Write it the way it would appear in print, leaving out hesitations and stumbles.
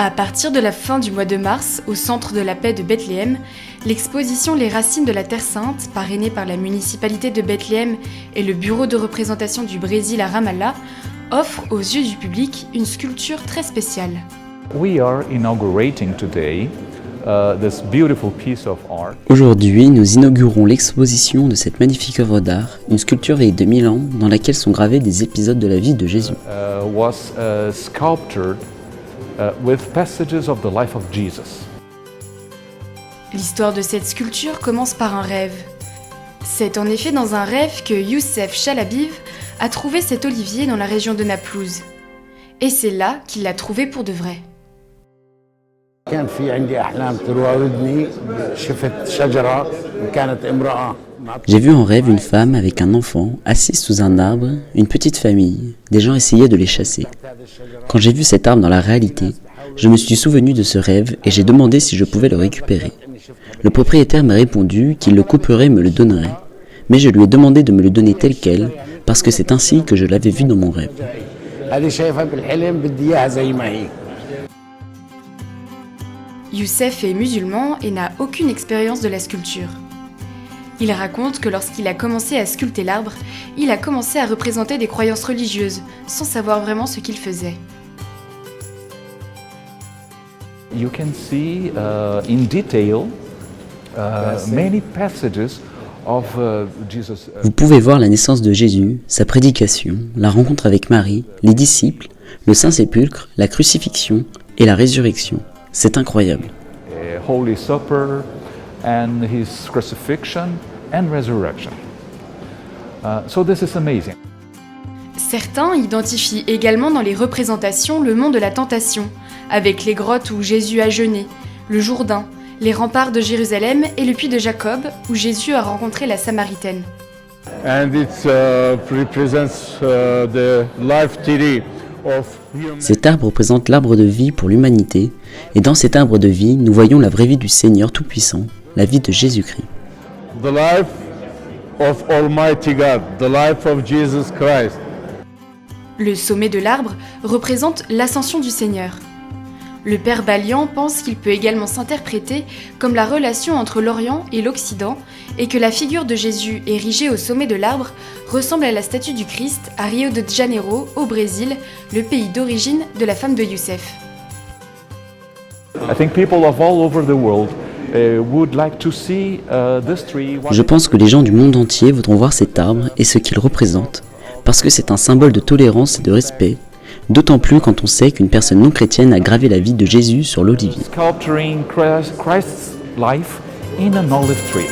À partir de la fin du mois de mars, au Centre de la Paix de Bethléem, l'exposition Les Racines de la Terre Sainte, parrainée par la municipalité de Bethléem et le bureau de représentation du Brésil à Ramallah, offre aux yeux du public une sculpture très spéciale. We are inaugurating today this beautiful piece of art. Aujourd'hui, nous inaugurons l'exposition de cette magnifique œuvre d'art, une sculpture vieille de 1000 ans dans laquelle sont gravés des épisodes de la vie de Jésus. Was sculptured with passages of the life of Jesus. L'histoire de cette sculpture commence par un rêve. C'est en effet dans un rêve que Youssef Chalabiv a trouvé cet olivier dans la région de Naplouse. Et c'est là qu'il l'a trouvé pour de vrai. J'ai vu en rêve une femme avec un enfant, assise sous un arbre, une petite famille. Des gens essayaient de les chasser. Quand j'ai vu cet arbre dans la réalité, je me suis souvenu de ce rêve et j'ai demandé si je pouvais le récupérer. Le propriétaire m'a répondu qu'il le couperait et me le donnerait. Mais je lui ai demandé de me le donner tel quel, parce que c'est ainsi que je l'avais vu dans mon rêve. Youssef est musulman et n'a aucune expérience de la sculpture. Il raconte que lorsqu'il a commencé à sculpter l'arbre, il a commencé à représenter des croyances religieuses, sans savoir vraiment ce qu'il faisait. You can see in detail many passages of Jesus. Vous pouvez voir la naissance de Jésus, sa prédication, la rencontre avec Marie, les disciples, le Saint-Sépulcre, la crucifixion et la résurrection. C'est incroyable. Holy Supper and his crucifixion and resurrection. So this is amazing. Certains identifient également dans les représentations le mont de la Tentation, avec les grottes où Jésus a jeûné, le Jourdain, les remparts de Jérusalem et le puits de Jacob où Jésus a rencontré la Samaritaine. And it represents the life tree of human. Cet arbre représente l'arbre de vie pour l'humanité, et dans cet arbre de vie, nous voyons la vraie vie du Seigneur Tout-Puissant, la vie de Jésus-Christ. The life of Almighty God, the life of Jesus Christ. Le sommet de l'arbre représente l'ascension du Seigneur. Le père Balian pense qu'il peut également s'interpréter comme la relation entre l'Orient et l'Occident et que la figure de Jésus érigée au sommet de l'arbre ressemble à la statue du Christ à Rio de Janeiro, au Brésil, le pays d'origine de la femme de Youssef. I think people of all over the world would like to see this tree. Je pense que les gens du monde entier voudront voir cet arbre et ce qu'il représente, parce que c'est un symbole de tolérance et de respect, d'autant plus quand on sait qu'une personne non chrétienne a gravé la vie de Jésus sur l'olivier. Sculpturing Christ's life in an olive tree.